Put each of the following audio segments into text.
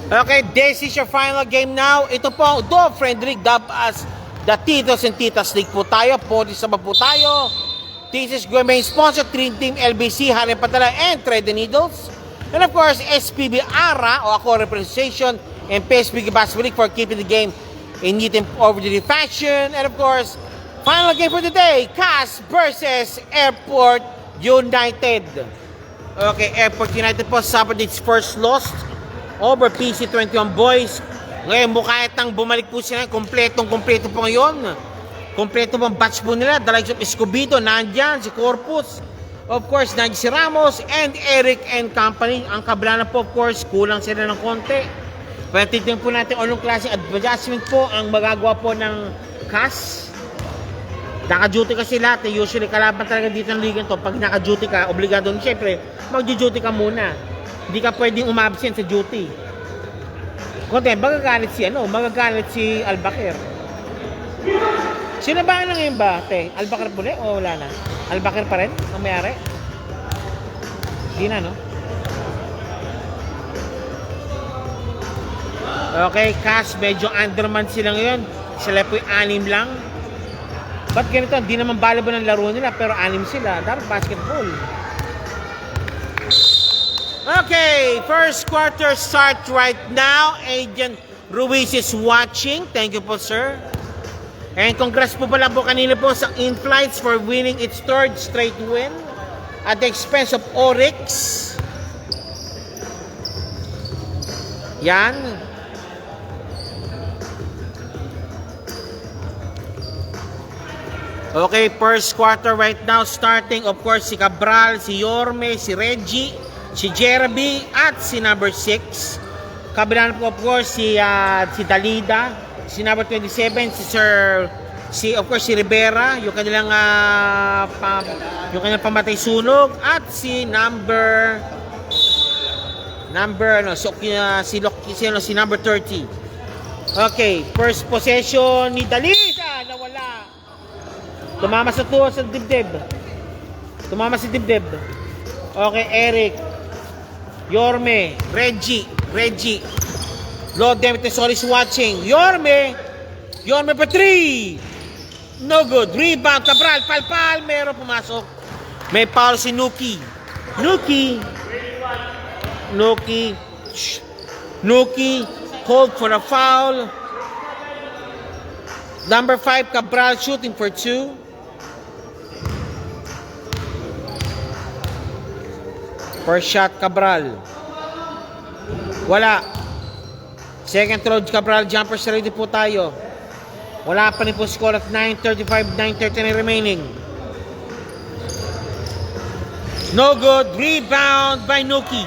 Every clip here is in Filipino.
Okay, this is your final game now. Ito po ang Do Frederick Dub as the Titos and Titas League po tayo. Sama po tayo. This is main sponsor, Dream Team LBC, Harry Patala, and Thread the Needles. And of course, SPB ARA, o ako representation, and PSBG Basketball League for keeping the game in neat and orderly fashion. And of course, final game for today, CAS versus Airport United. Okay, Airport United po suffered its first loss over PC21 Boys. Ngayon, mukha itang bumalik po sila. Kompleto po ngayon. Kompleto pang batch po nila. The likes of Escobedo, nandyan, si Corpus. Of course, nandyan si Ramos and Eric and company. Ang kabila na po, of course, kulang sila ng konti. Pero titignan po natin anong klase adjustment po ang magagawa po ng CAS. Naka-duty kasi lahat. Usually, kalaban talaga dito ng liga to. Pag naka-duty ka, obligado na siyempre, mag-duty ka muna. Hindi ka pwedeng umabsent sa duty. Kunti, magagalit si Albacer. Sino ba ang ngayon ba, te? Albacer po o wala na? Albacer pa rin ang mayari? Hindi na, no? Okay, CAS, medyo underman sila ngayon. Sila po'y 6 lang. Ba't ganito? Hindi naman valuable ng laro nila, pero 6 sila. Dapat basketball. Okay, first quarter start right now. Agent Ruiz is watching. Thank you po, sir. And congrats po pala po kanina po sa In-Flights for winning its third straight win at the expense of Oryx. Yan. Okay, first quarter right now starting, of course, si Cabral, si Yorme, si Reggie, si Jeremy at si number 6. Kabilang po, of course, si Dalida, si number 27, si Rivera, yung kanilang pamatay sunog, at si number 30. Okay, first possession ni Dalida, nawala. Tumama sa dibdib. Tumama si dibdib. Okay, Eric, Yorme, Reggie. Lord Demetesol is watching. Yorme for 3. No good. Rebound, Cabral, palpal. Meron pumasok. May foul si Nuki. Hold for a foul. Number 5, Cabral shooting for 2. First shot, Cabral. Wala. Second throw, Cabral. Jumpers ready po tayo. Wala pa rin po score of 9:35, 9:39 remaining. No good. Rebound by Nuki.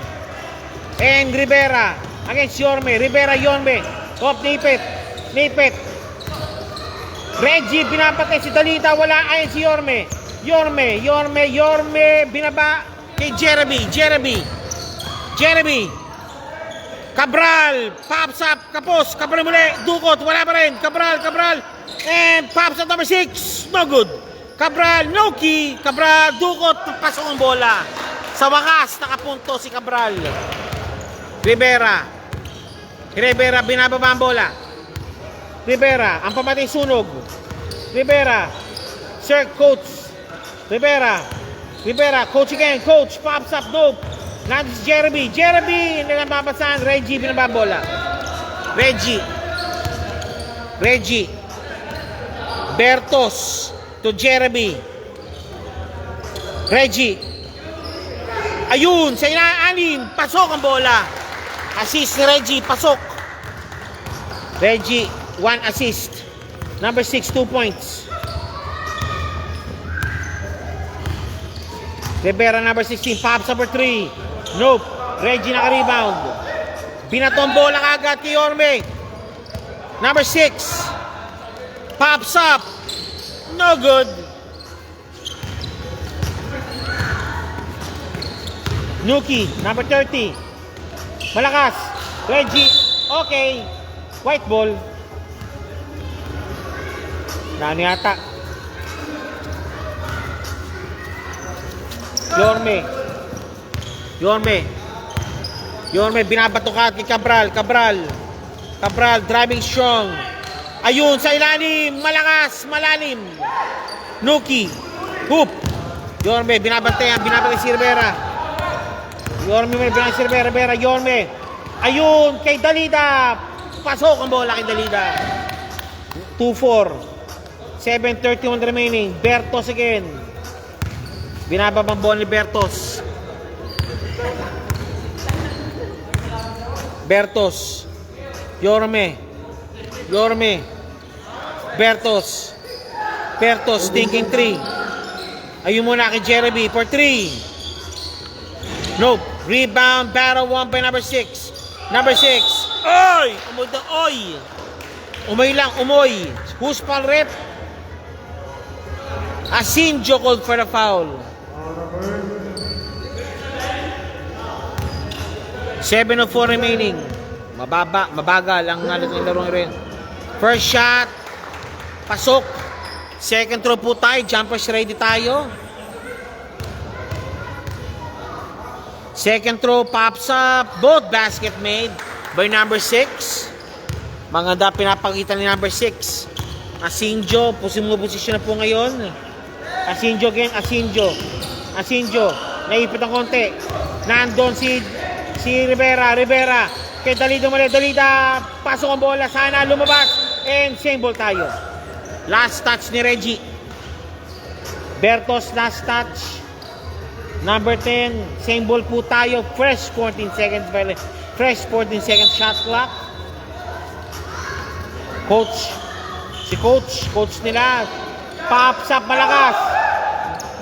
And Rivera against Yorme. Yorme. Top, nipit. Reggie, pinapatay si Dalita. Wala ayon si Yorme. Yorme. Binaba kay Jeremy. Cabral, pops up, kapos, Cabral muli, dukot, wala pa rin, Cabral, and pops up number 6, no good. Cabral, Nuki, Cabral, dukot, pasok ang bola. Sa wakas, nakapunto si Cabral. Rivera, binababa ang bola. Rivera, ang pamatay sunog. Rivera, sir, coach. Rivera, coach again, coach, pops up, dope. Nandun si Jeremy, hindi lang mapasahan. Reggie, binababola. Reggie. Bertos to Jeremy. Reggie. Ayun, sa inaanin, pasok ang bola. Assist ni Reggie, pasok. Reggie, 1 assist. Number 6, 2 points. Rivera, number 16, pops up for 3. Nope. Reggie naka-rebound. Binatong bola kagad kay Yorme. Number 6. Pops up. No good. Nuki, number 30. Malakas. Reggie. Okay. White ball. Nano yata. Yorme. Yorme, binabato kay Cabral. Cabral, driving strong. Ayun, sa ilalim. Malakas, malalim. Nuki. Hoop. Yorme, binabantay si Rivera. Yorme, binabantay si Rivera. Yorme. Ayun, kay Dalida. Pasok ang bola kay Dalida. 2-4. 7:31 remaining. Bertos again. Binababang bola ni Bertos. Yorme. Bertos thinking 3. Ayun muna kay Jeremy for 3. Nope. Rebound, battle won by number 6. Oy! Umoy. Who's foul rep? Asinjo called for the foul. 7:04 remaining. Mabagal ang larong rin. First shot, pasok. Second throw po tayo, jumpers ready tayo. Second throw pops up, both basket made by number 6. Maganda pinapakita ni number 6. Asinjo, posisyon na po ngayon. Asinjo again, Asinjo, naipit ang konti. Nandun si Rivera. Kay Dalida, pasok ang bola, sana lumabas. And same ball tayo. Last touch ni Reggie. Bertos, last touch. Number 10, same ball po tayo. Fresh 14 seconds shot clock. Coach nila. Pops up malakas.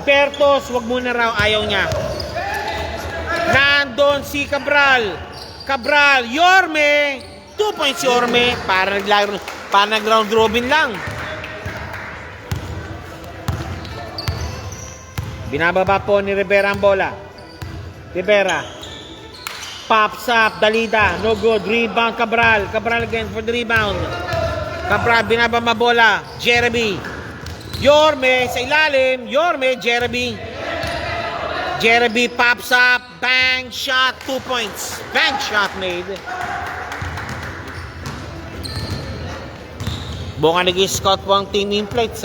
Bertos, wag muna raw, ayaw niya. Nandun si Cabral, Yorme. 2 points si Yorme. Para nag-round robin lang. Binababa po ni Rivera ang bola. Rivera. Pops up, Dalida. No good. Rebound, Cabral again for the rebound. Cabral, binababa bola. Jeremy. Yorme sa ilalim. Jeremy pops up. Bang shot. 2 points. Bang shot made. Buka nag-scout po ang team in plates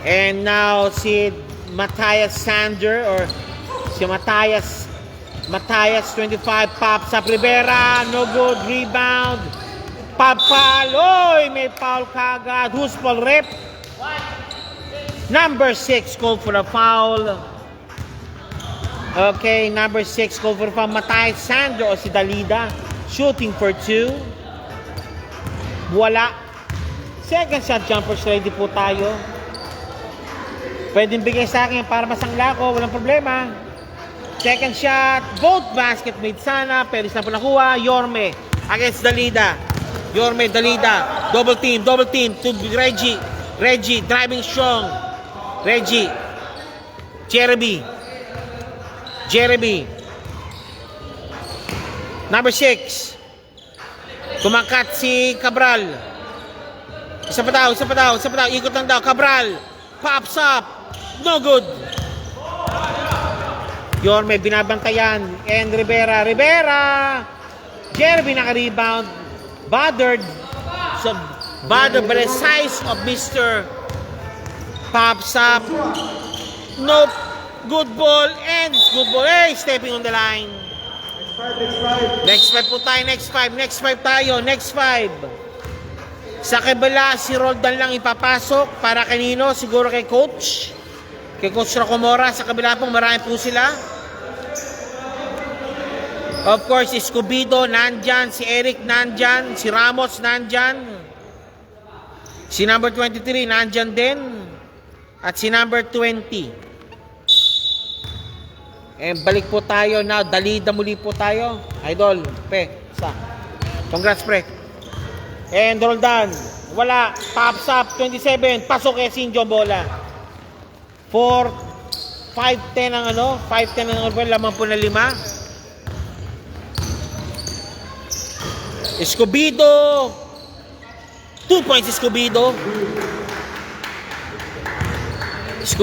And now si Matthias Sander or si Matthias 25 pops up. Rivera. No good. Rebound. Papaloy. May foul kagad. Who's foul rep? Number 6 called for a foul. Okay, number 6 called for a foul. Matthias Sander o si Dalida. Shooting for 2. Wala. Second shot jumpers ready po tayo. Pwedeng bigay sa akin para masangla ko. Walang problema. Second shot. Both basket made sana. Pero isa po nakuha. Yorme against Dalida. Dalida. Double team to Reggie. Driving strong. Jeremy. Number 6. Kumakat si Cabral. Isa pa daw. Ikot lang daw. Cabral. Pops up. No good. Yorme binabantayan. And Rivera. Jeremy naka-rebound. Bothered by the size of Mr. Pops up. Nope. Good ball. And good ball. Hey, stepping on the line. Next 5 po tayo. Next 5 tayo. Sa kabila, si Roldan lang ipapasok. Para kanino? Siguro kay Coach. Kay Coach Rocomora. Sa kabila po, marami po sila. Of course, Escobedo nandyan. Si Eric nandyan. Si Ramos nandyan. Si number 23 nandyan din. At si number 20. Balik po tayo na. Dalida muli po tayo. Idol. Congrats, pre. And Roldan. Wala. Pops up. 27. Pasok kay Sinjo bola. 5-10 ang 5-10 ang laman po na 5. Escobedo. 2 points Escobedo. 2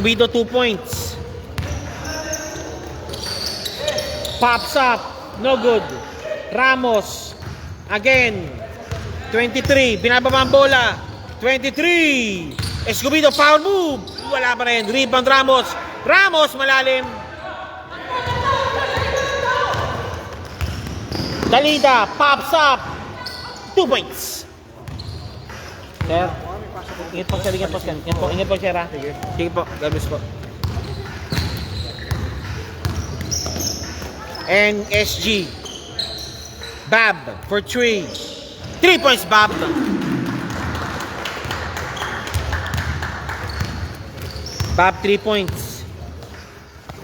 points. Pops up. No good. Ramos. Again. 23. Binababa ang bola. 23. Escobedo, foul move. Wala pa rin. Rebound Ramos. Ramos, malalim. Dalida, pops up. 2 points. Sir, ingat po sir, ingat po sir. Ingat po sir ha. Sige po, God bless po. NSG. Bab for 3. 3 points, Bab. Bab, 3 points.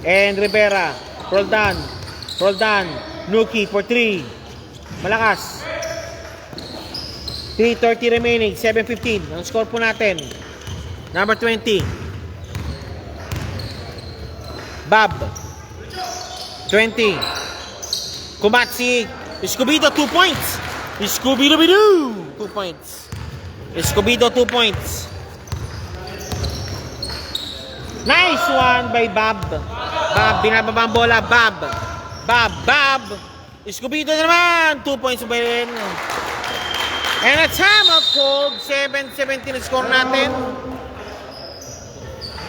And Rivera. Roldan. Roldan. Nuki for 3. Malakas. 3:30 remaining. 7:15. Ang score po natin. Number 20. Bab. 20. Kumatsi. Escobedo, 2 points. Escobedo-bido. 2 points. Escobedo, 2 points. Nice one by Bab. Bab, binababa ang bola. Bab. Bab. Bab. Escobedo na naman. 2 points ba rin? And a timeout called. 7:17 na score natin.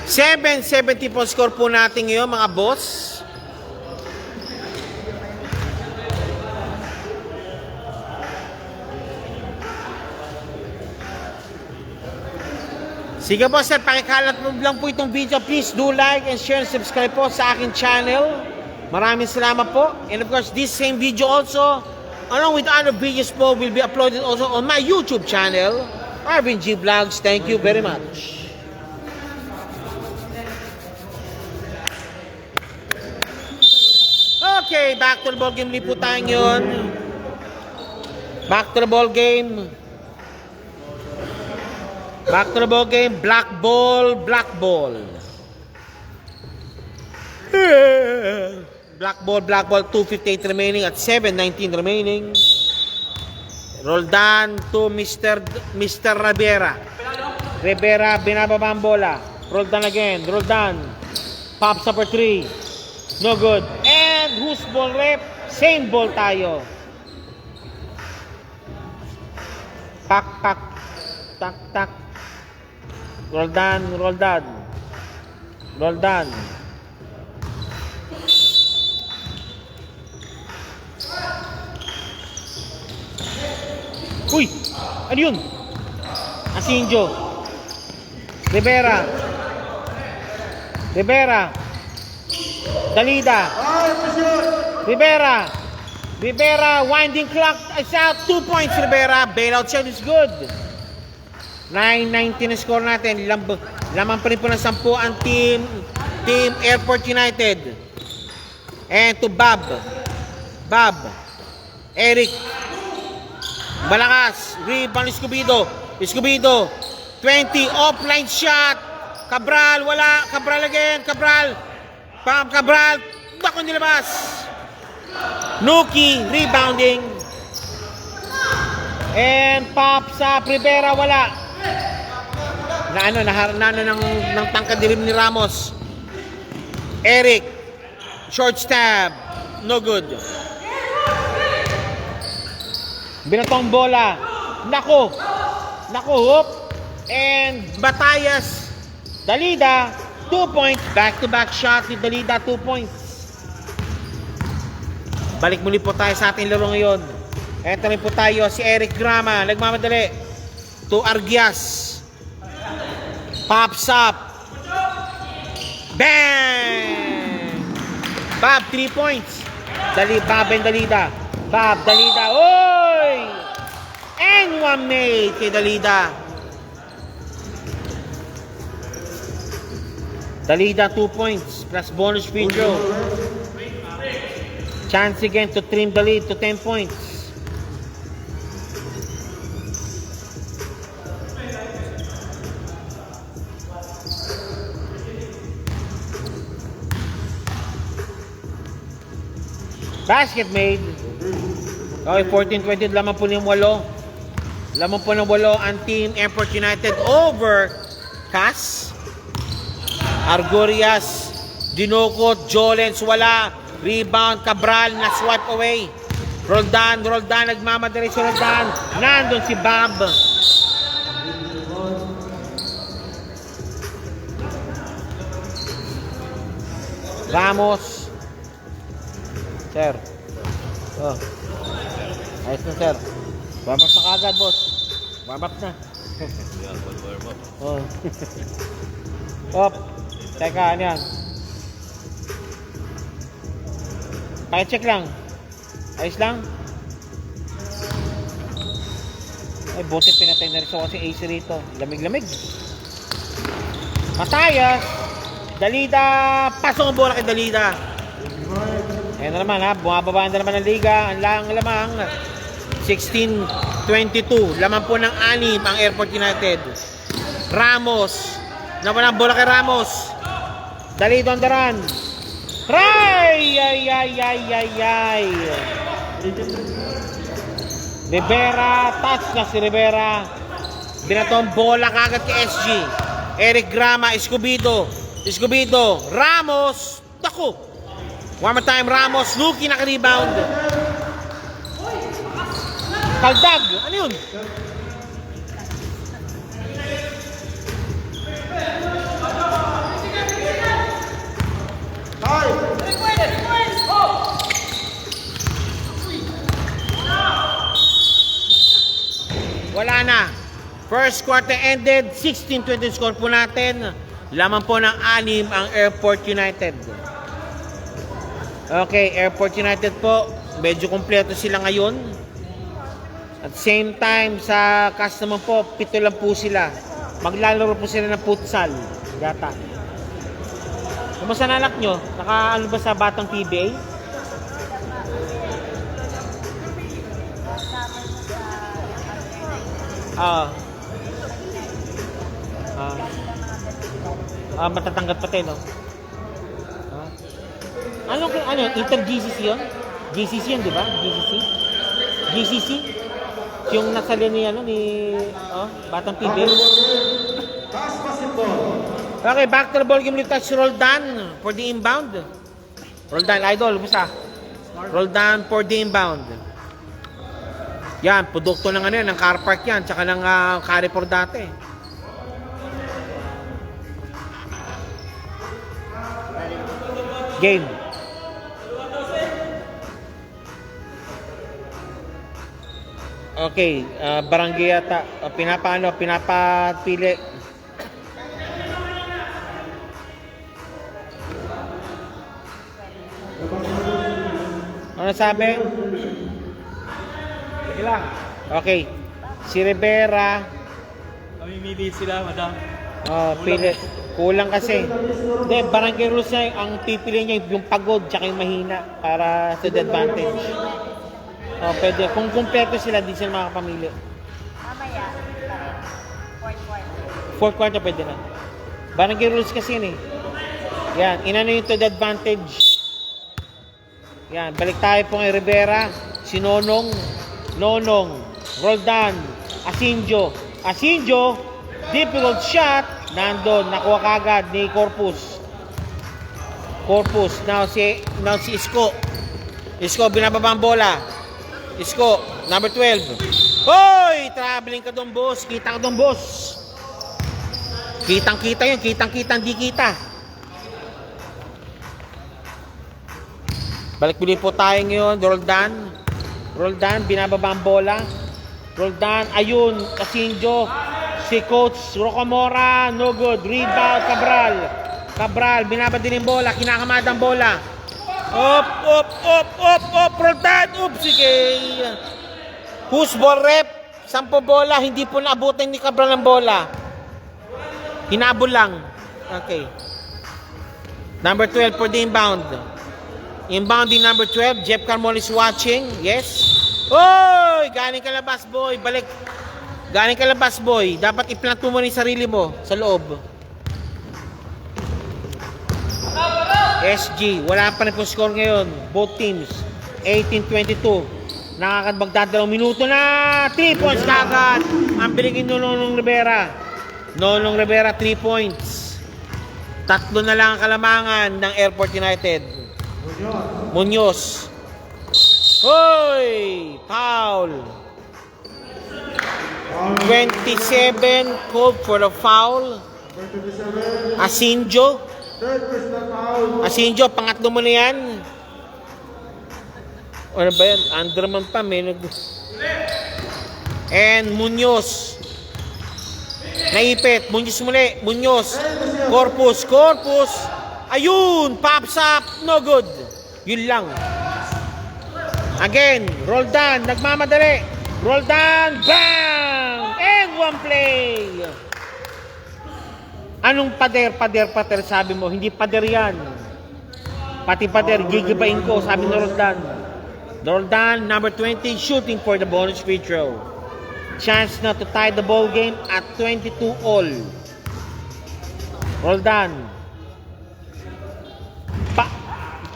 7:70 po score po natin ngayon, mga boss. Sige po sir, pakikalat mo lang po itong video. Please do like and share and subscribe po sa aking channel. Maraming salamat po. And of course, this same video also, along with other videos po, will be uploaded also on my YouTube channel, Arvin G Vlogs. Thank you very much. Okay, back to the ball game. Lipo tayo yun. Back to the ball game. Back to the ball game. Black ball, black ball. Black ball, black ball. 2:58 remaining at 7:19 remaining. Roldan to Mr. Rivera. Rivera, binababa ang bola. Roldan again. Roldan. Pops up for 3. No good. And whose ball rep? Same ball tayo. Tak, tak. Tak, tak. Roldan, Roldan. Roldan. Uy! Ano yun? Asinjo. Rivera. Rivera. Dalida. Rivera. Rivera. Winding clock is out. 2 points, Rivera. Bailout shot is good. 9:19 na score natin. Lamang pa rin po ng 10 ang Team Airport United. And to Bab. Bab. Eric. Malakas. Rebound Escobedo. Escobedo. 20. Offline shot. Cabral. Wala. Cabral again. Cabral. Pam Cabral. Bako nilabas. Nuki. Rebounding. And pops up. Rivera. Wala. Naharana ng tangkadilim ni Ramos. Eric. Short stab. No good. Binatong bola. Nako. Nako, hop. And Batayas. Dalida. 2 points. Back-to-back shot ni Dalida. 2 points. Balik muli po tayo sa ating laro ngayon. Eto rin po tayo. Si Eric Grama. Nagmamadali. To Argias. Pops up. Bang! Bob, 3 points. Bob and Dalida. Bob, Dalida. Oy! And one made kay Dalida. Dalida, 2 points. Plus bonus free throw. Chance again to trim the lead to 10 points. Basket made. Okay, 14-20 lamang po ng 8. Lamang po ng 8 ang Team Airport United over Cas, Argurias, Dinocot, Jolens, wala. Rebound, Cabral na swipe away. Roldan, nagmamadali si Roldan. Nandun si Bob. Ramos. Sir. Oh. Ayos na, sir. Warm up na kagad, boss. Warm up na. Oh. Op. Teka, ano yan? Pakicheck lang. Ayos lang. Ay, buti pinatay na rin so kasi AC rito. Lamig-lamig. Matayas. Dalida. Pasok ang bola kay Dalida. Ayan na naman ha. Bumababa na naman ang liga. Ang lamang. 16-22. Laman po ng 6 ang Airport United. Ramos. Nawalan ang bola kay Ramos. Dalida on the run. Try! Ay. Rivera, touch na si Rivera. Binatong bola kagad kay SG. Eric Grama, Escobedo, Ramos. Naku. One more time, Ramos. Luki naka-rebound. Kaldag. Ano yun? Wala na. First quarter ended, 16-20 score po natin. Laman po ng 6 ang Airport United. Okay, Airport United po, medyo kompleto sila ngayon. At same time, sa cast naman po, 7 lang po sila. Maglalaro po sila ng futsal. Yata. Kumusta na anak nyo? Naka-ano ba sa Batang PBA? Matatanggap pati, no? Ano, inter-GCC yun? GCC yun, di ba? GCC? Yung nasa ni, Batang PBA. Okay, back to the ball game. Touch Roldan for the inbound. Roldan, idol, busa. Roldan for the inbound. Yan, produkto ng ng car park yan, tsaka ng Carrefour dati. Game. Okay, barangay yata. Pinapapili. Ano sabi? Sige lang. Okay. Si Rivera. Mamimili sila, madam. Pili. Kulang kasi. Hindi, barangay rules niya, ang pipili niya yung pagod tsaka yung mahina para sa advantage. Pwede. Kung kumpleto sila, di sila makakapamili. Mamaya, Fourth quarter pwede na. Barangay rules kasi yun eh. Yan, inano yung to the advantage. Yan, balik tayo po kay Rivera. Si Nonong, Roldan, Asinjo, difficult shot, nandun, nakuha kagad ni Corpus. Now si Isko, binababa ang bola. Isko, number 12. Hoy, traveling ka doon, boss. Kita ka doon, boss. Kitang-kita yun, hindi kita. Balik pili po tayo ngayon, Roldan, binababa ang bola. Roldan, ayun, Asinjo. Si Coach Rocamora, no good. Rebound, Cabral, binaba din yung bola, kinakamada ang bola. Op, Roldan, sige. Who's ball rep? 10 bola, hindi po naabutin ni Cabral ang bola. Hinabol lang. Okay. Number 12 for the inbound. Inbounding number 12, Jeff Carmona is watching. Yes. Oy! Galing ka labas, boy. Balik. Galing ka labas, boy. Dapat i-plant mo muna yung sarili mo sa loob. SG. Wala pa rin po score ngayon. Both teams. 18-22. Magdadalawang minuto na. 3 points kagad. Ang biligin Nonong Rivera. 3 points. 3 na lang ang kalamangan ng Airport United. Munoz. Hoy! Foul. 27 called for the foul. Asinjo. Asinjo, pangatlo mo na yan. Ano ba yan? Underman pa, may And Munoz. Naipit. Munoz muli. Munoz. Corpus. Corpus. Ayun! Pops up. No good. Yun lang. Again. Roldan. Nagmamadali. Roldan. Bang! And one play. Anong pader sabi mo? Hindi pader yan. Pati pader, gigibain ko, sabi ni Roldan. Roldan, number 20, shooting for the bonus free throw. Chance na to tie the ball game at 22 all. Roldan.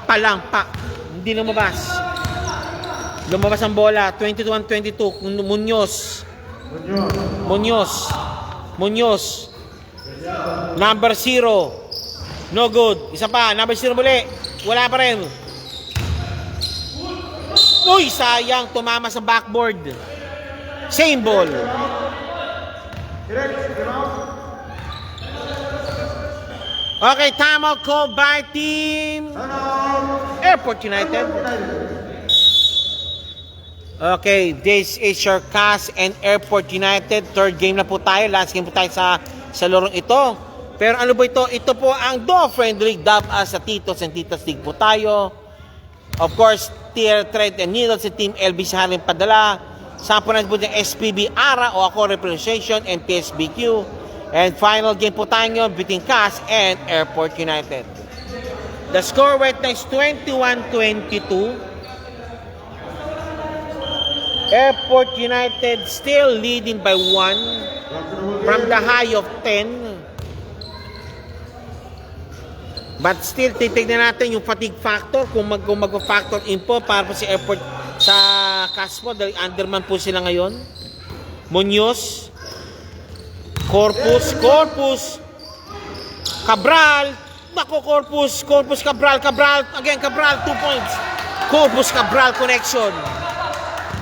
Pa lang. Hindi lumabas. Lumabas ang bola. 22-22. Munoz. Number 0. No good. Isa pa. Number 0 muli. Wala pa rin. Uy, sayang. Tumama sa backboard. Same ball. Okay, timeout called by Team Airport United. Okay, this is your Cast and Airport United. Third game na po tayo. Last game po tayo sa larong ito. Pero ano ba ito? Ito po ang Friendly League. Sa Titos and Titas League po tayo. Of course, Tier Thread and Needles sa Team LBC haling padala. Sampunan po ng SPB ARA o ako Representation and TSBQ. And final game po tayo between Cast and Airport United. The score right now is 21-22. Airport United still leading by 1 from the high of 10. But still, titignan natin yung fatigue factor kung mag-factor in po para po si Airport sa Cast po dahil underman po sila ngayon. Munoz. Corpus. Cabral. Nako, Corpus, Cabral. Again, Cabral, 2 points. Corpus, Cabral connection.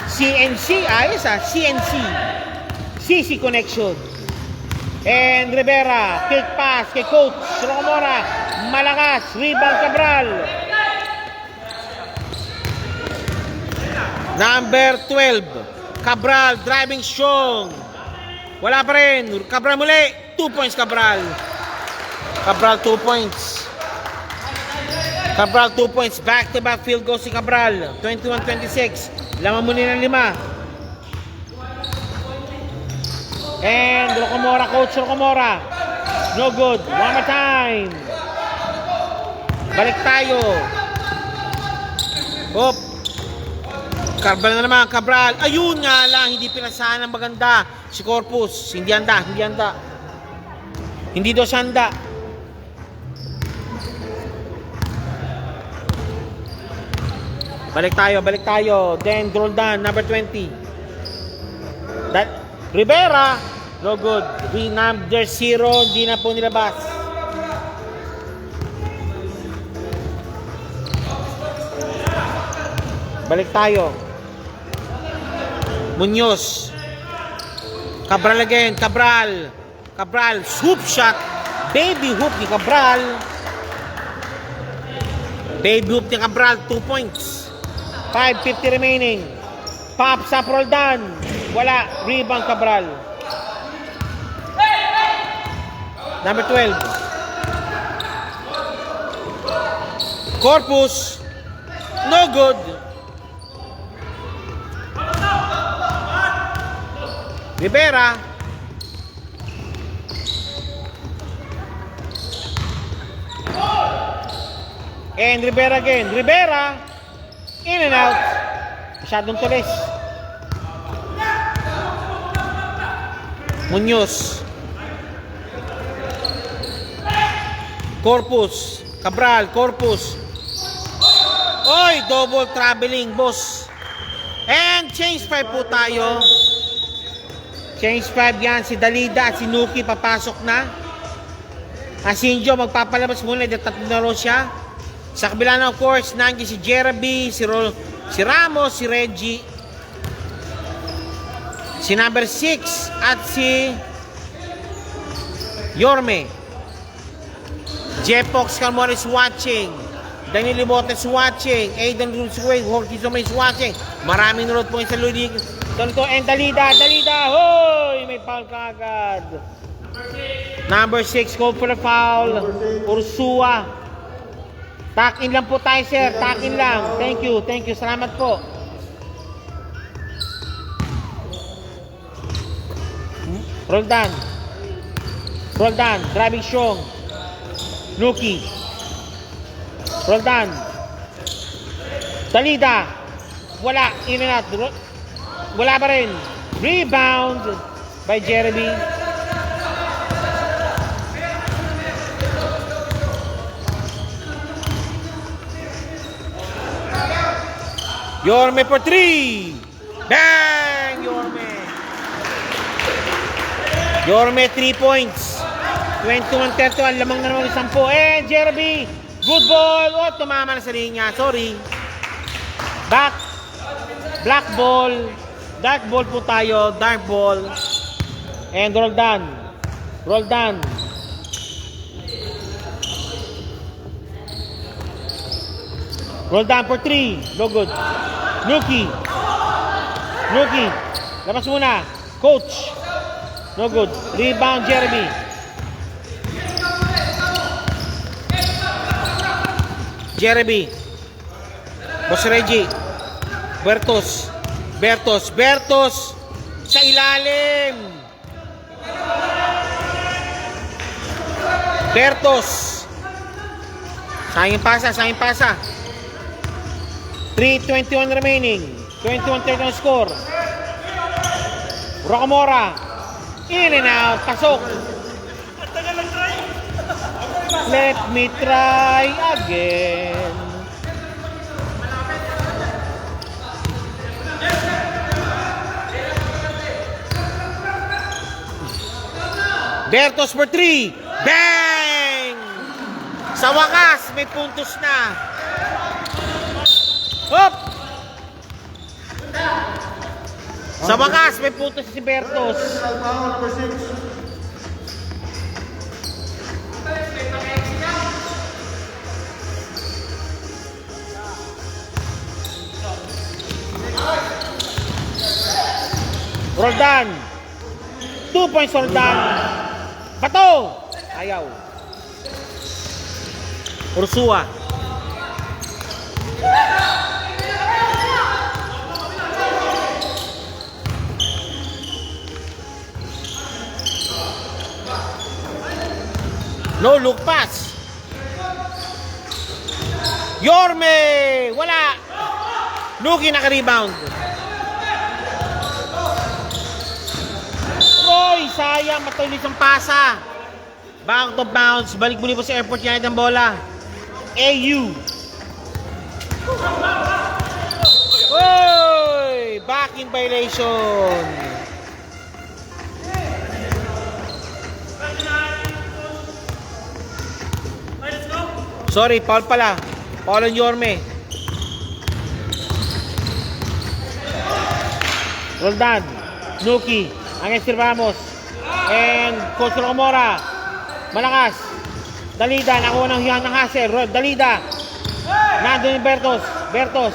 CNC, ayos CNC. CC connection. And Rivera, kick pass kay Coach Rocamora. Malakas, rebound Cabral. Number 12, Cabral, driving strong. Wala pa rin. Cabral muli. 2 points, Cabral. Cabral, 2 points. Cabral, 2 points. Back-to-back field goal si Cabral. 21-26. Laman muna ng 5. And Rocamora, Coach Rocamora. No good. One more time. Balik tayo. Hop. Cabral na naman. Cabral. Ayun nga lang. Hindi pinasahan ng maganda. Si Corpus. Hindi handa. Hindi daw handa. Balik tayo. Then Roldan, number 20. Rivera. No good. Number 0. Hindi na po nilabas. Balik tayo. Munoz. Cabral again. Cabral. Hoop shot. Baby hoop ni Cabral. 2 points. 5:50 remaining. Pops up, Roldan. Wala. Rebound, Cabral. Number 12. Corpus. No good. Rivera. And Rivera again. Rivera. In and out. Masyadong tulis. Munoz. Corpus. Cabral. Corpus. Oy, double traveling, boss. And change 5 po tayo. Change 5 yan. Si Dalida at si Nuki papasok na. Asinjo magpapalabas muna. Tatlo na ro siya. Sa kabila na, of course, nandiyan si Jeremy, si Ramos, si Reggie, si number 6 at si Yorme. Jepox Calmore is watching. Daniel Libote is watching. Aidan Rusuway, Jorge Zoma is watching. Maraming nanood po sa Ludig. Tonto and Dalida. Hoy! May foul ka agad. Number 6, call for the foul. Ursua. Takin lang po tayo, sir. Takin lang. Thank you. Salamat po. Roldan. Driving strong. Nuki. Roldan. Dalida. Wala. In and out. Wala pa rin. Rebound by Jeremy. Yorme for 3. Bang! Yorme 3 points. 21-31. Lamang na naman 10. And Jeremy. Good ball. Oh, tumama na sa linya. Sorry. Back. Black ball. Dark ball po tayo. Dark ball. And Roldan. Roldan for 3. No good. Nuki. Labas muna. Coach. No good. Rebound Jeremy. Boss Reggie. Bertos. Sa ilalim. Bertos. Sayang pasa. 3:21 remaining. 21-31 score. Rocamora. In and out. Pasok. Let me try again. Bertos for 3. Bang! Sa wakas, may puntos na. Hop! Sa wakas, may puntos si Bertos. Roldan. 2 points Roldan. Bato. Ayaw. Ursua. No look pass. Yorme. Wala. Nuki naka-rebound. Roy, sayang, matulis ang pasa. Back to bounce, balik muli po sa airport United ang bola. AU. Oy, back in violation. Sorry, foul pala. Foul on Yorme. Roldan, Nuki. Against Ramos. And Coach Rocamora. Malakas. Dalida. Nakuha ng hiyan ng Hassel. Dalida. Nandun yung Bertos.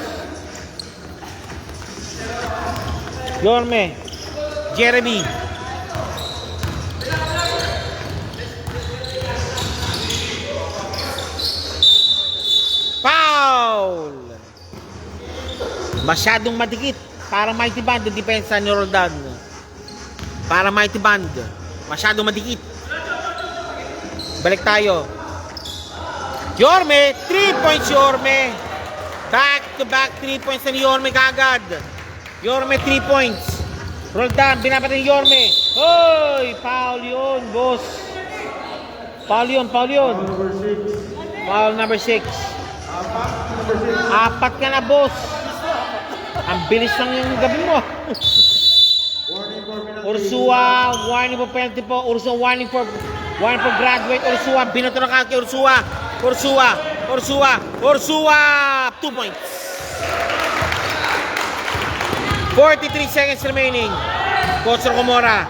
Yorme. Jeremy. Foul! Masyadong madikit. Para mighty band ang depensa ni Roldan. Para mighty band. Masyadong madikit. Balik tayo. Yorme. 3 points Yorme. Back to back 3 points na ni Yorme kagad. Yorme 3 points. Roldan. Binapatay ni Yorme. Hoy! Foul yun, boss. Foul yun. Foul number 6. Apat ka na, boss. Ang bilis lang yung gabi mo. Ursua, warning for penalty po. Ursua, warning for graduate. Ursua, binato na kaki. Ursua. Ursua. Ursua, 2 points. 43 seconds remaining. Coach Rocomora.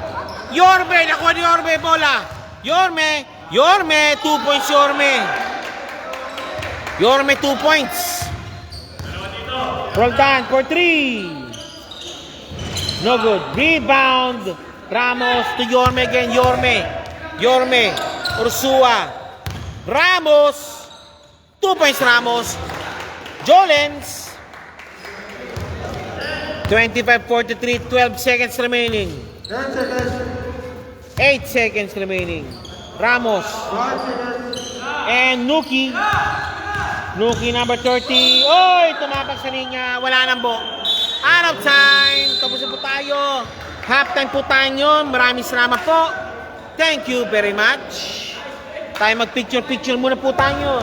Yorme, nakuha ni Yorme, bola. Yorme, 2 points Yorme. Yorme, 2 points. Roldan for 3. No good. Rebound. Ramos to Yorme again. Yorme. Ursua. Ramos. 2 points Ramos. Jolens. 25-43. 12 seconds remaining. 8 seconds remaining. Ramos. And Nuki. Nuki number 30. Oy! Tumapak sa linya. Wala nang bo. Out of time. Tapos na po tayo. Halftime po tayo. Maraming salamat po. Thank you very much. Tayo mag-picture muna po tayo.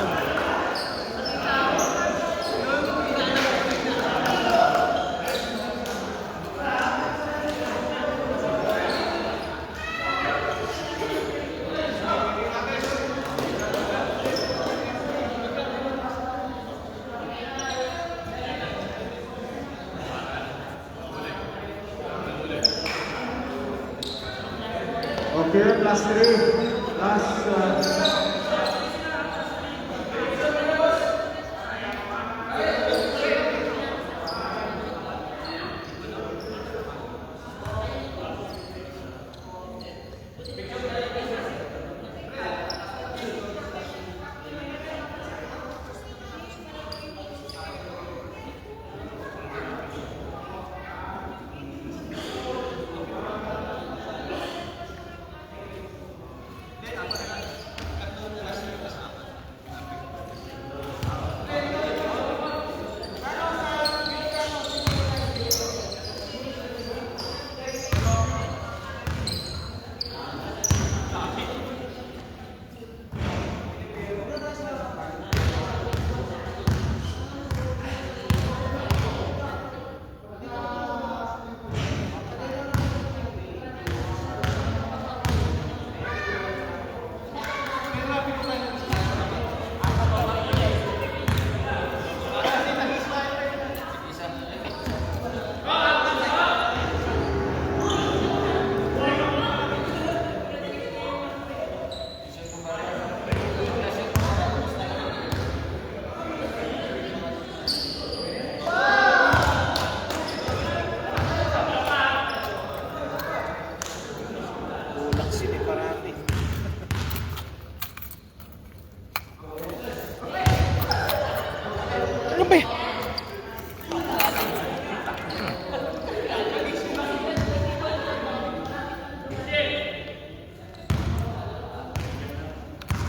Okay, last 3. Last.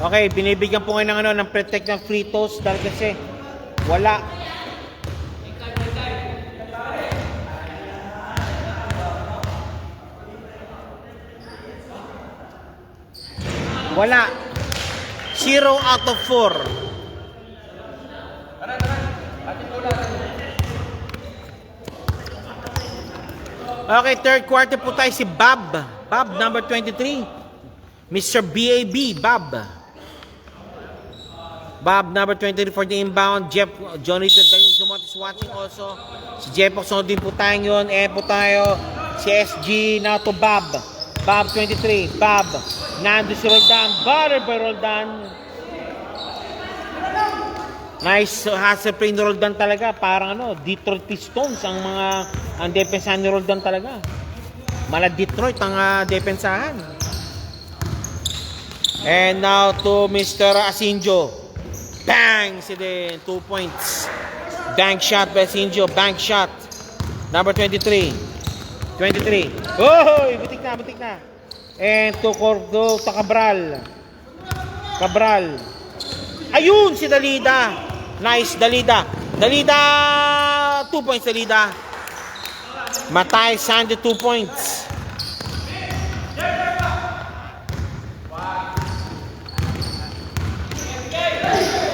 Okay, binibigyan po ngayon ng protect ng free throws dahil kasi wala. Wala. 0 out of 4. Okay, third quarter po tayo si Bob. Bob, number 23. Mr. BAB, Bob. Bob, number 23 for the inbound. Jeff, Jonathan Daniel Zumot is watching also. Si Jeff Oxon din po tayo yun. Po tayo. Si SG, now to Bob. Bob 23. Bob. Nando si Roldan. Butter by Roldan. Nice hustle play ni Roldan talaga. Parang Detroit Pistons ang depensahan ni Roldan talaga. Mala Detroit ang depensahan. And now to Mr. Asinjo. Bang! Si din, 2 points. Bank shot by Asinjo. Bank shot. Number 23. 23. Oh! Butik na. And to Cabral. Ayun! Si Dalida. Nice, Dalida. 2 points, Dalida. Matay Sandy, 2 points.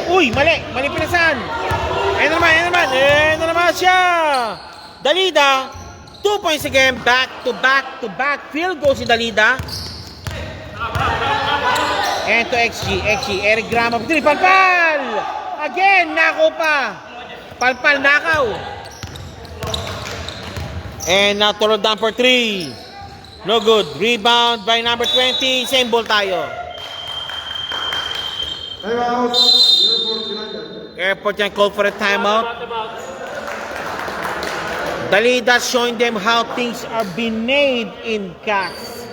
Uy, mali pinasan. Ayan naman siya. Dalida, 2 points again. Back to back field goal si Dalida. And to XG, Eric Grama, palpal! Again, nako pa. Palpal, nakaw. And now, throw down for 3. No good. Rebound by number 20. Same ball tayo. Timeout. Airport United. Airport yan called for a timeout. Dalida showing them how things are being made in CAS.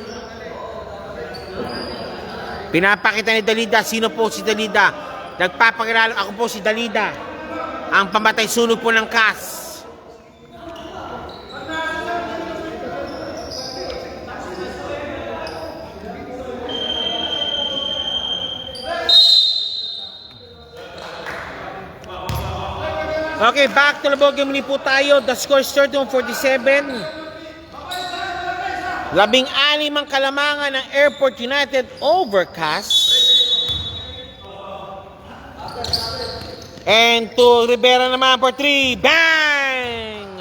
Pinapakita ni Dalida. Sino po si Dalida? Nagpapakilala, ako po si Dalida. Ang pamatay sunog po ng CAS. Okay, back to the ball game muli po tayo. The score is 31-47. 16 ang kalamangan ng Airport United over CAS. And to Rivera naman for 3. Bang!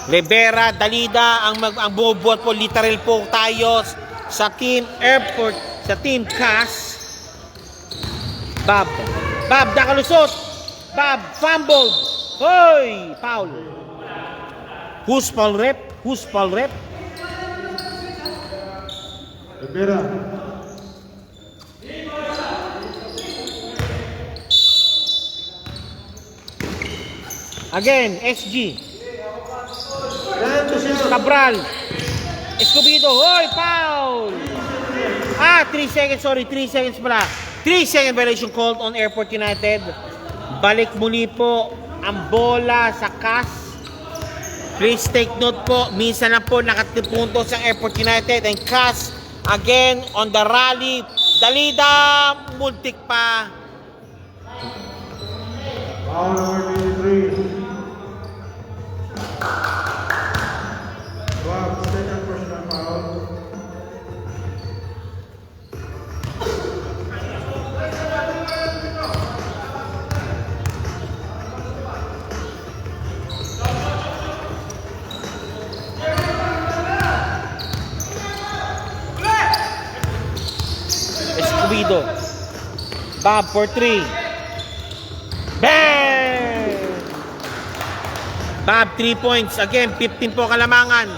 Rivera, Dalida, ang bumubuhat po. Literal po tayo sa Team Airport, sa Team CAS. Bob, nakalusot. Bob, fumbled. Hoy! Foul. Who's foul rep? Rivera. Again, SG. Then to shoot. Cabral. Escobedo. Hoy! Foul! 3 seconds. Sorry, 3 seconds pala. 3 second violation called on Airport United. Balik muli po ang bola sa CAS. Please take note po, minsan na po nakatipunto sa Airport United and CAS again on the rally. Dalida, multik pa. Foul number 23. Wow, second personal foul. Escobedo. Bob for 3. Bang! Bob, 3 points. Again, 15 po kalamangan.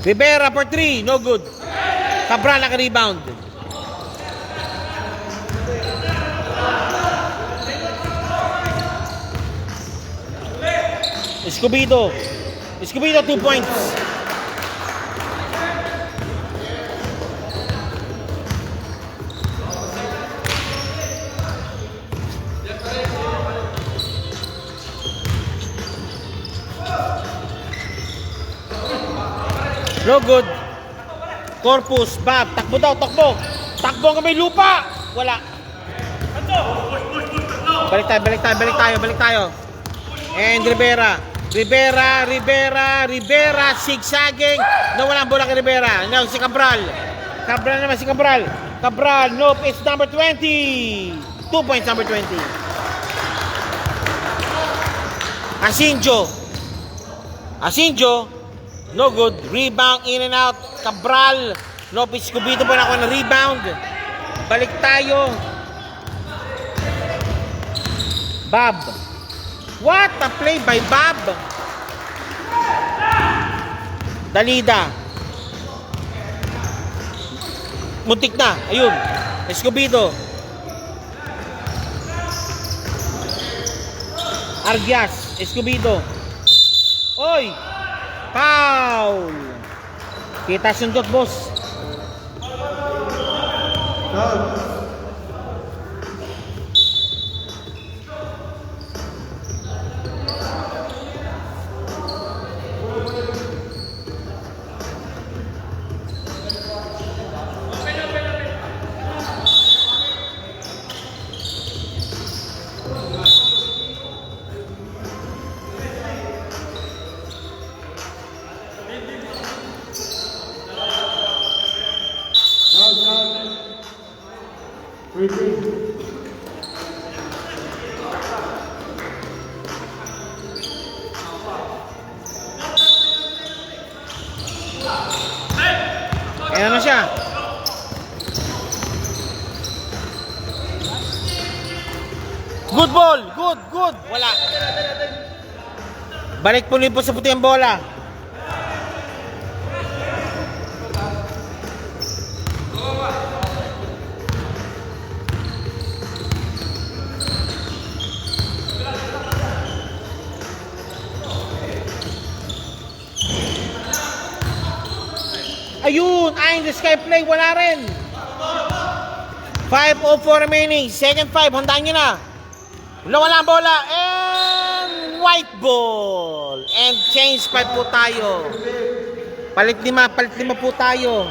Rivera for 3. No good. Cabral naka-rebound. Escobedo, 2 points. No good. Corpus, Bob, takbo daw, takbo. Takbo ang may lupa. Wala. Balik tayo. And Rivera, zigzagging. Nawala ang bola kay Rivera. Now si Cabral. Cabral, nope, it's number 20. 2 points, number 20. Asinjo, no good. Rebound, in and out. Cabral, nope, Escobedo po na ako na rebound. Balik tayo. Bob. What a play by Bob. Dalida. Muntik na. Ayun. Escobedo. Argias. Escobedo. Oy. Foul. Kita sundot, boss. Foul. Good ball. Good, good. Wala. Balik po rin po sa puti ang bola. Ayun, Eye in the Sky play, wala rin. 5:04 remaining, second 5, handaan nyo na. Wala ang bola, and white ball. And change 5 po tayo. Palit lima po tayo.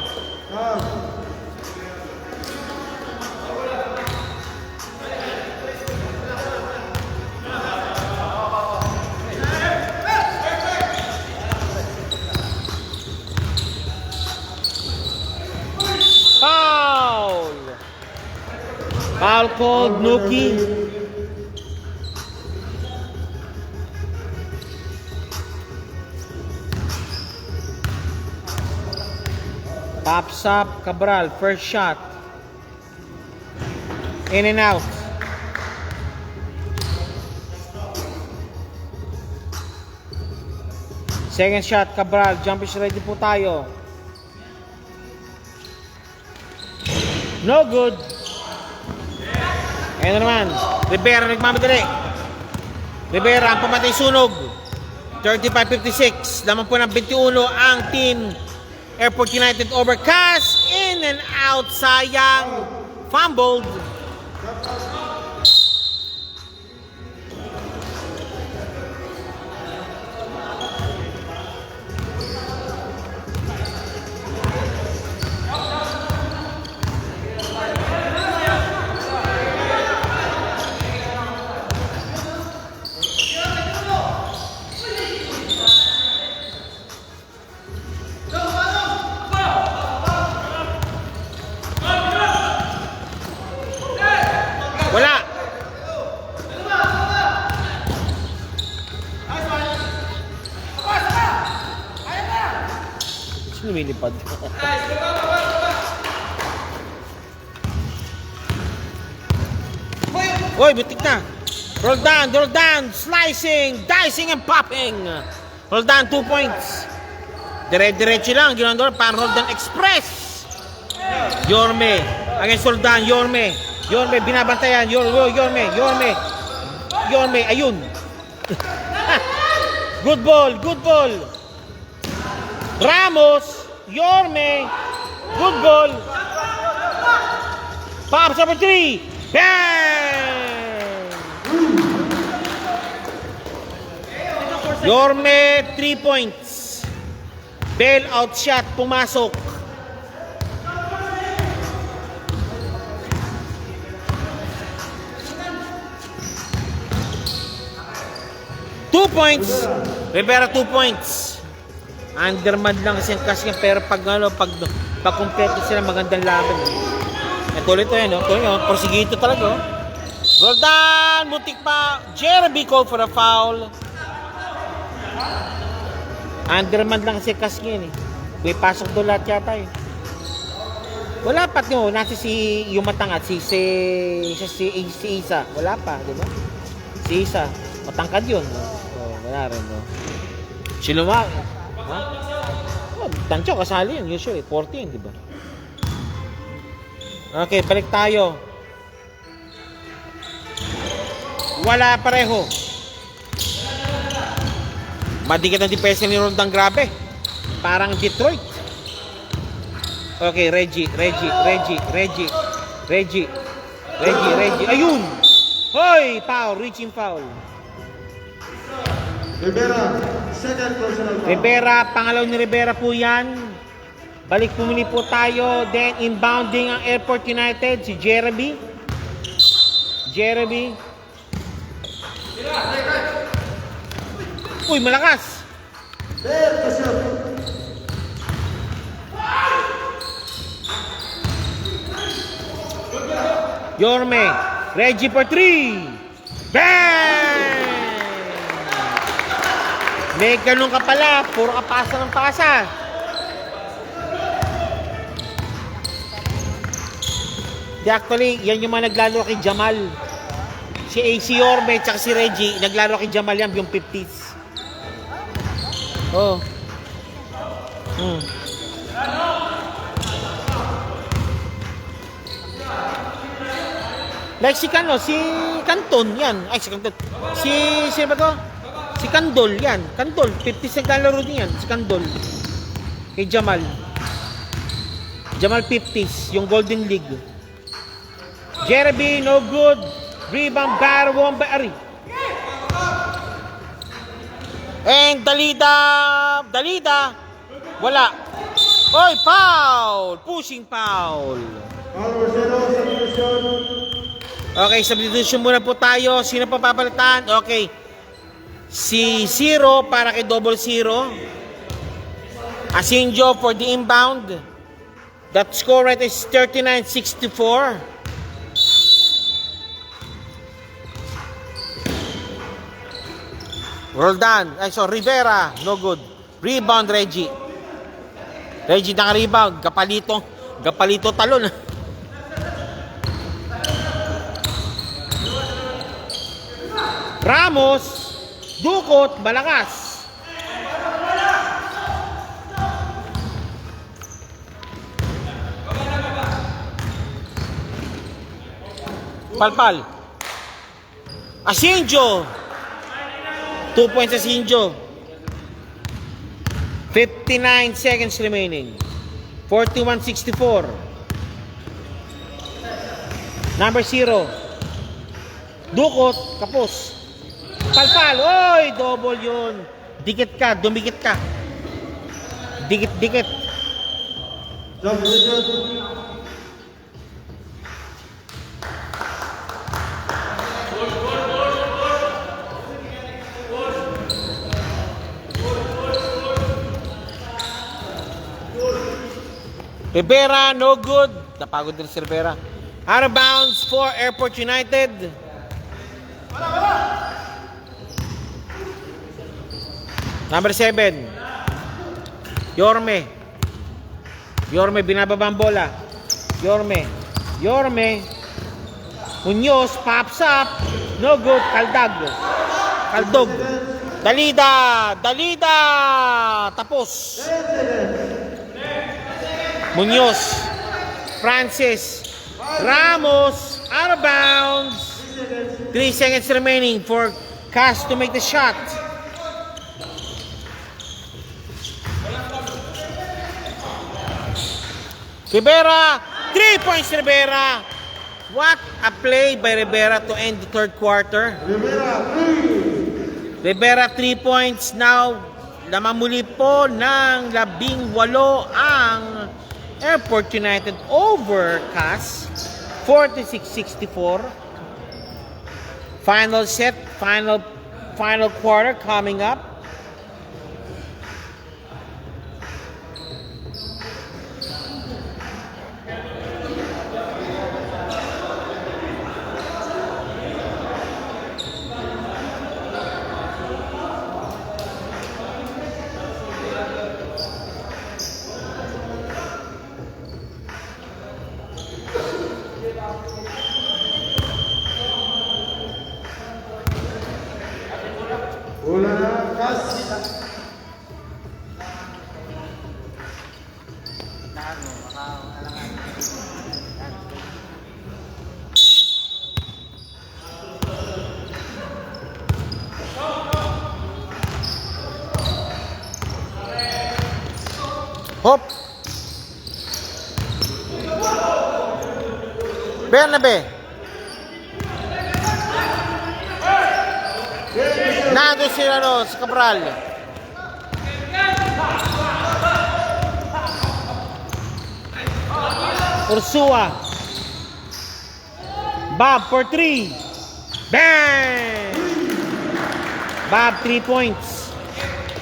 Foul! Foul called, Nuki. Pops up, Cabral, first shot. In and out. Second shot, Cabral, jump is ready po tayo. No good. Ayan na naman. Rivera nagmamadali. Rivera ang pamatay sunog. 35-56. Laman po ng 21 ang Team Airport United overcast. In and out. Sayang. Fumbled. Wala. Sino lumilipad? Oy, butik na. Roll down, slicing, dicing, and popping. Roll down, 2 points. Dire-diretso lang, ginawa doon, parang roll down express. Yorme, against roll down, Yorme. Yorme, binabantayan. Yorme, ayun. Good ball. Ramos, Yorme, good ball. Pops up for 3. Bang! Yorme, 3 points. Bail out shot, pumasok. Two points. Rivera 2 points. Underman lang kasi pero pag kumpleto sila magandang laban. Ito ulit yan, no? Porsigito talaga, oh. Roldan, mutik pa. Jeremy called for a foul. Underman lang kasi yan, eh. May pasok doon lahat yata, eh. Wala pa, no? Nasa si yung matangat, si Isa. Wala pa, di ba? Si Isa. Matangkad yun, no? Wala rin, no? Siluma, ha? Oh, Tancho, kasali yun, usually, 14, di ba? Okay, balik tayo. Wala pareho. Madigat ang depensa ni Roldan, grabe. Parang Detroit. Okay, Reggie. Ayun! Hoy! Foul, reaching foul. Rivera, second personal foul. Rivera, pangalaw ni Rivera po yan. Balik pumili po tayo. Then inbounding ang Airport United, si Jeremy. Uy, malakas. There, to shoot. Yorme, Reggie for 3. Bang! May ganun ka pala, puro ka pasa ng pasa. Actually, yan yung mga naglalo kay Jamal. Si AC Orbe tsaka si Reggie, naglaro kay Jamal yan, yung 50s. Oh. Like si Canton yan. Ay, si Canton. Sino ba to? Si Candol yan. Candol, 50s naglalaro din yan. Si Candol. Kay Jamal. Jamal 50s, yung Golden League. Jeremy, no good. Rebound, Barwon, Ari. And Dalida, wala. Oy, foul! Pushing foul. Foul number 0, substitution. Okay, substitution muna po tayo. Sino pa papalitan? Okay. Si Zero para kay double zero. Asinjo for the inbound. That score right is 39-64. Roldan. Ay, so Rivera. No good. Rebound, Reggie. Reggie naka-rebound. Gapalito talon. Ramos. Dukot. Malakas. Palpal. Asinjo. 2 points Asinjo. 59 seconds remaining. 41-64. Number 0. Dukot. Kapos. Palpal. Oy! Double yun. Dikit ka. Dumikit ka. Dikit. Substitution. Rivera, no good. Napagod din si Rivera. Out of bounds for Airport United. Number 7. Yorme, binababa ang bola. Yorme. Muñoz, pops up. No good. Kaldog. Dalida. Tapos. Muñoz, Francis, Ramos, out of bounds. 3 seconds remaining for Cash to make the shot. Rivera, 3 points Rivera. What a play by Rivera to end the third quarter. Rivera 3 points now. Namamuli po ng 18 ang Airport United over CAS. 46-64. Final set, final quarter coming up. Bola na, Kas. Hop. Bernabe. Nando si Cabral. Ursua. Bob for 3. Bang! Bob 3 points.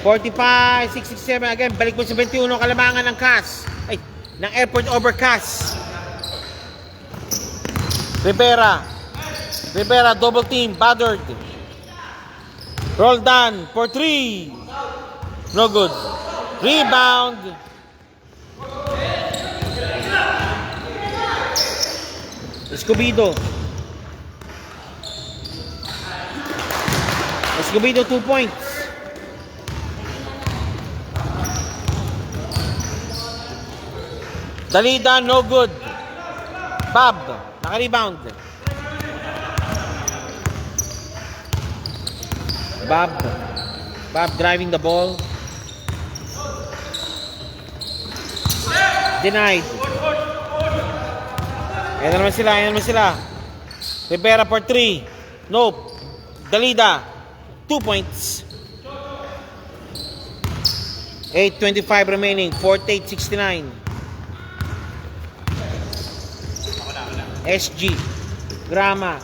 45-67 again. Balik mo sa 21 kalamangan ng CAS. Ay, ng Airport over CAS. Rivera, double team, Badard. Roldan for 3. No good. Rebound. Escobedo. Escobedo, 2 points. Dalida, no good. Bob, naka-rebound. Bob driving the ball. Denied. Ayan naman sila. Rivera for 3. Nope. Dalida, 2 points. 8:25 remaining. 48-69. SG. Grama.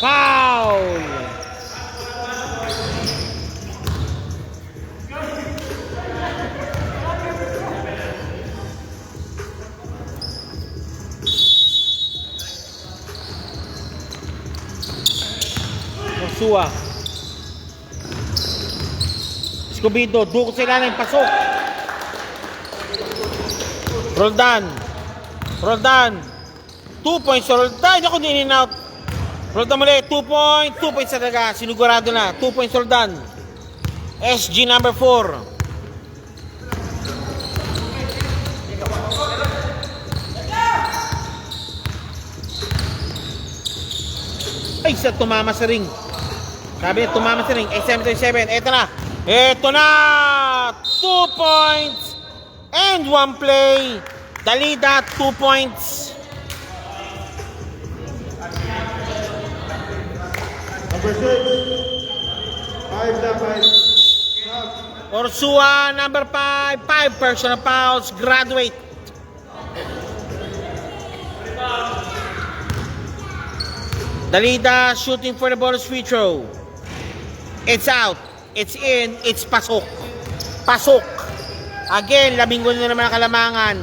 Foul! Joshua. Escobedo, duko sila ng pasok. Roldan. 2 points sa Roldan. Ako din in-out. Roldan muli, 2 points talaga. Sinugurado na. 2 points Roldan. SG number 4. Ay, sa tumama sa ring. Sabi, tumama sa ring. 8-7. Ito na. 2 points and 1 play. Dalida, 2 points. Number 6. 5 na 5. Orsua, number 5. 5 personal fouls. Graduate. Dalida shooting for the bonus free throw. It's out. It's in. It's pasok. Again, 12 na naman ang kalamangan.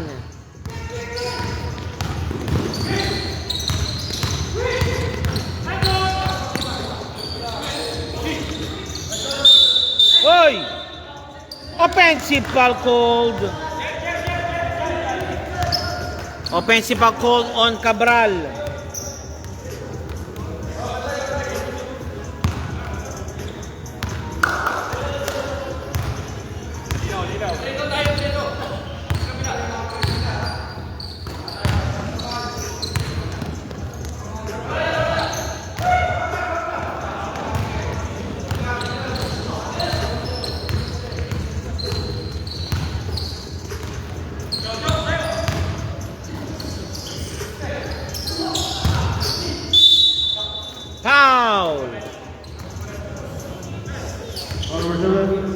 Oy! Offensive foul called. Offensive foul called on Cabral. Foul. Number 7.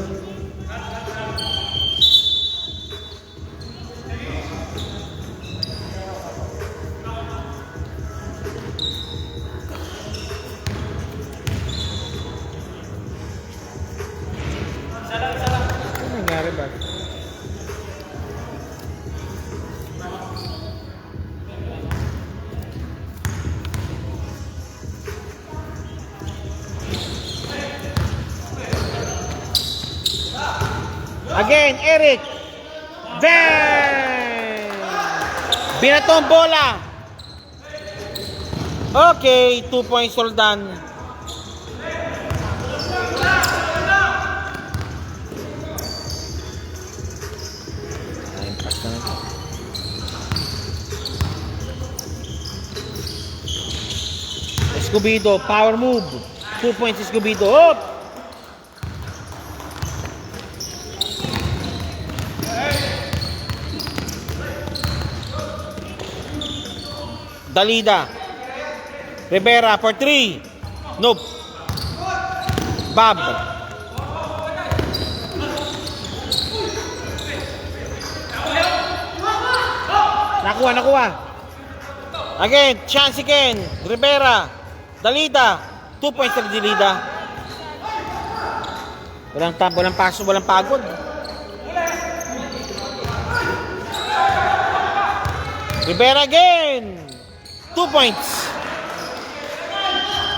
Ano nangyari ba? Again, Eric. Bang! Binatong bola. Okay, 2 points Roldan. Escobedo, power move. 2 points Escobedo. Up! Dalida. Rivera for 3. Nope. Bob. Nakuha. Again, chance again. Rivera. Dalida. 2 points sa Dalida. Walang paso, walang pagod. Rivera again. 2 points.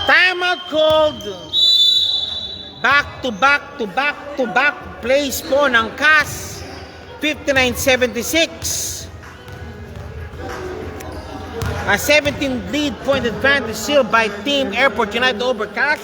Timeout called. Back to back plays po ng CAS. 59-76. A 17 lead point advantage sealed by Team Airport United over Cash.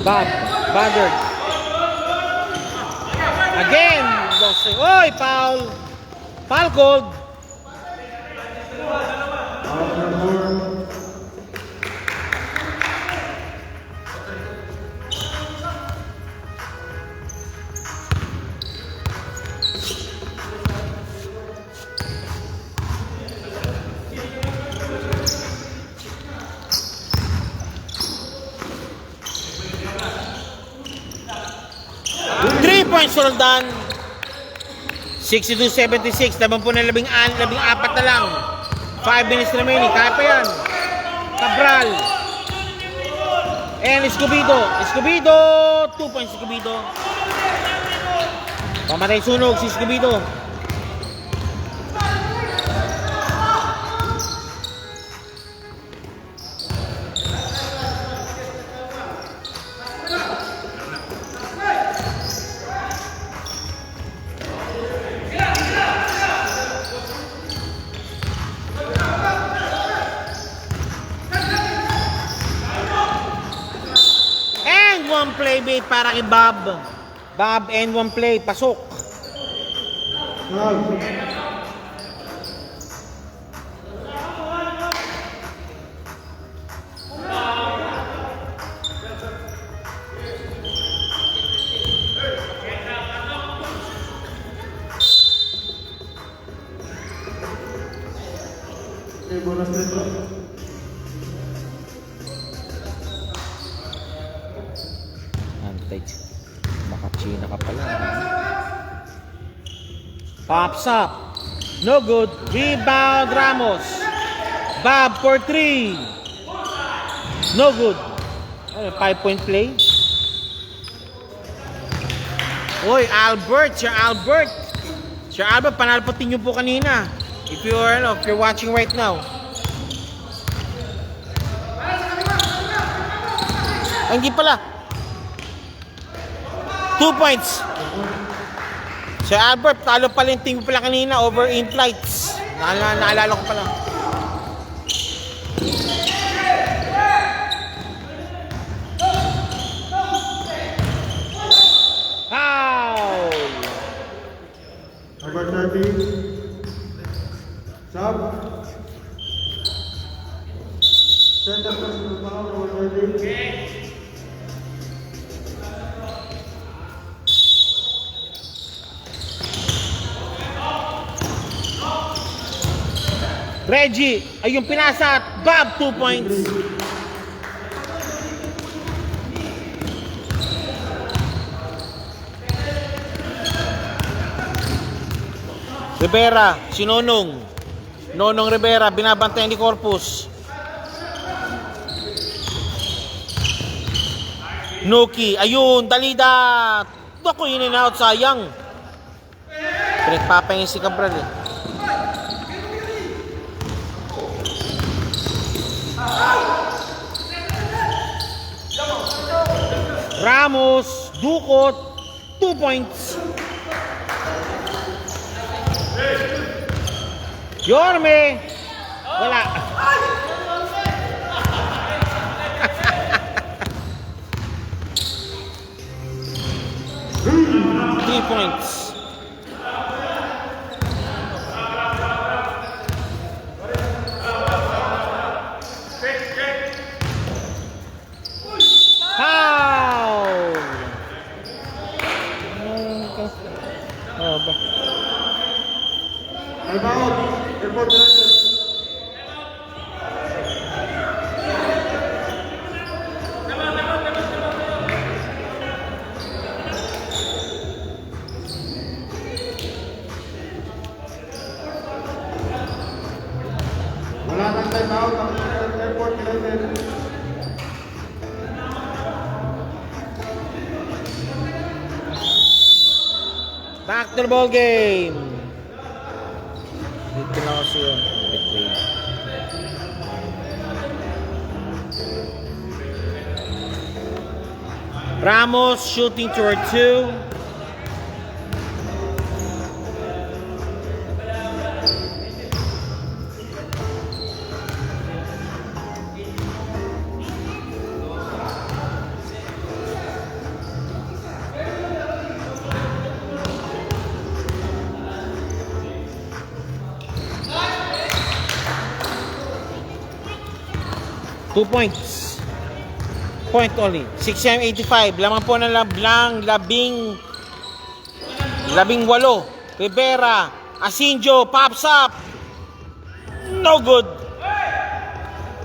Bob, Bandard. Again, oy, foul. Foul called. Points Roldan. 62-76. Laban po ng 14 na lang. 5 minutes remaining. Kaya pa yan. Cabral. And Escobedo. 2 points Escobedo. Pamatay sunog si Escobedo. One play bait para kay Bob. Bob and one play. Pasok. Bonus dito. Makachina ka pala. Pops up. No good. Rebound Ramos. Bob for 3. No good. 5-point play. Oy, Albert. Sir Albert. Sir Albert, panalputin niyo po kanina. If you're watching right now. Hindi pala. 2 points. Sir Albert, talo pala yung team pala kanina over in flights. Naalala ko pala. Foul! Number 30. Sub. Send the personal foul, number 30. Reggie, ay yung pinasa at Bob, 2 points. Rivera, si Nonong. Nonong Rivera, binabantayan ni Corpus. Nuki, ayun, Dalida. Ako yun and out, sayang. Pinagpapahingin si Cabral eh. Ramos, Dukot, 2 points. Yorme, wala. 3 points. Timeout. Airport United. Rebound ng Airport United. Back to the ball game. Dito na kasi yun. Between. Ramos shooting toward 2. Two points. Point only. 6-85. Lamang po ng labing 8. Rivera. Asinjo. Pops up. No good.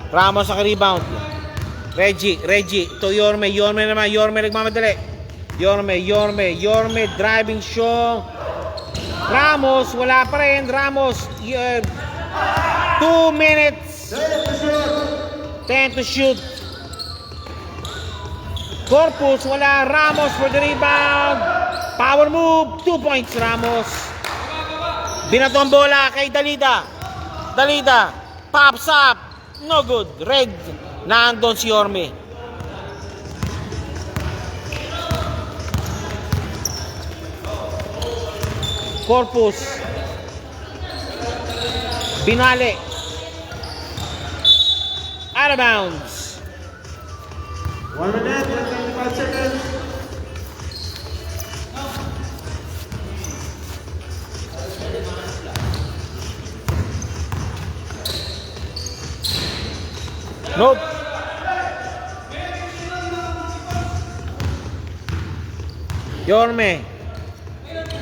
Ramos sa rebound. Reggie. Ito Yorme naman. Yorme nagmamadali. Yorme. Driving show. Ramos. Wala pa rin. Ramos. 2 minutes. 10 to shoot. Corpus, wala. Ramos for the rebound. Power move. 2 points, Ramos. Binato ang bola kay Dalida. Pops up. No good. Red. Nandun si Yorme. Corpus. Binale. Out of bounds. 1 minute and 25 seconds. Nope. Yorme.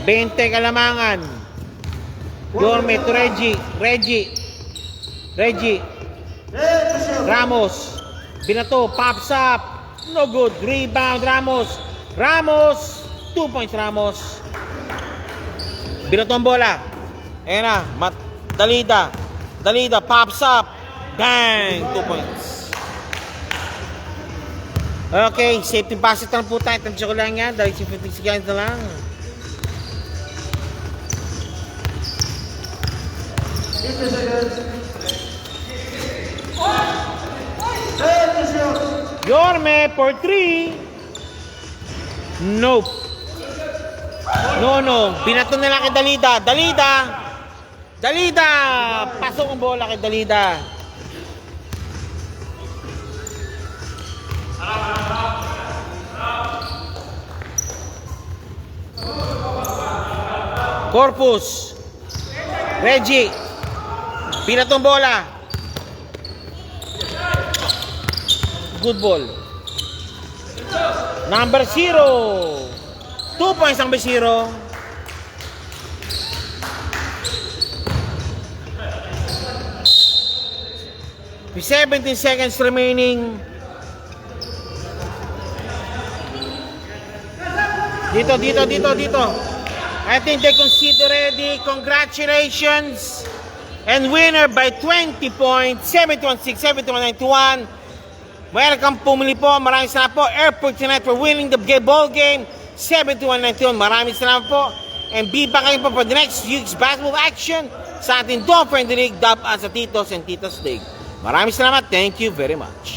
20 kalamangan. Yorme to Reggie. Ramos. Binato. Pops up. No good. Rebound. Ramos. 2 points, Ramos. Binato ang bola. Ayan na. Dalida. Pops up. Bang. 2 points. Okay. Safety basket na lang po tayo. Tansya ko lang yan. Dahil 50 seconds na lang. Yorme for 3. Nope. No. Binato na lang kay Dalida. Pasok ang bola kay Dalida. Corpus. Reggie. Binato ang bola. Good ball. Number 0. 2 points ang number 0. With 17 seconds remaining. Dito. I think they consider ready. Congratulations. And winner by 20 points. 71-6, 71-91. Welcome po muli po. Maraming salamat po. Airport tonight for winning the ball game. 71-91. Maraming salamat po. And be back kayo po for the next week's basketball action sa ating Don't Friendly League, dubbed as a Titos and Titas League. Maraming salamat. Thank you very much.